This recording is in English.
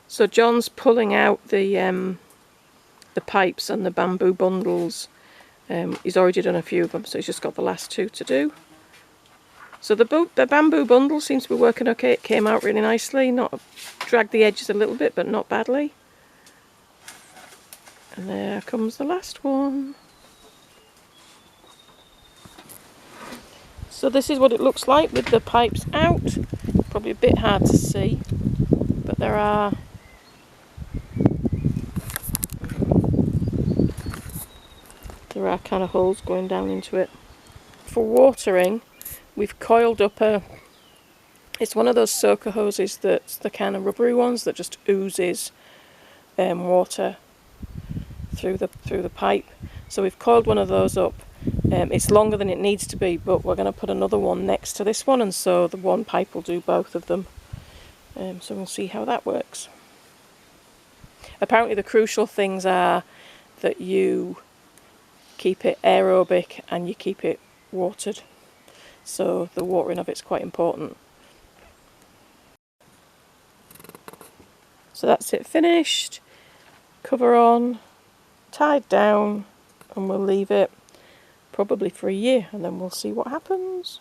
So John's pulling out the pipes and the bamboo bundles. He's already done a few of them, so he's just got the last two to do. So the bamboo bundle seems to be working okay. It came out really nicely. Not dragged the edges a little bit, but not badly. And there comes the last one. So this is what it looks like with the pipes out. Probably a bit hard to see, but there are kind of holes going down into it. For watering, we've coiled up it's one of those soaker hoses that's the kind of rubbery ones that just oozes water through the pipe. So we've coiled one of those up. It's longer than it needs to be, but we're going to put another one next to this one, and so the one pipe will do both of them. So we'll see how that works. Apparently the crucial things are that you keep it aerobic and you keep it watered. So the watering of it's quite important. So that's it finished. Cover on, tied down, and we'll leave it probably for a year, and then we'll see what happens.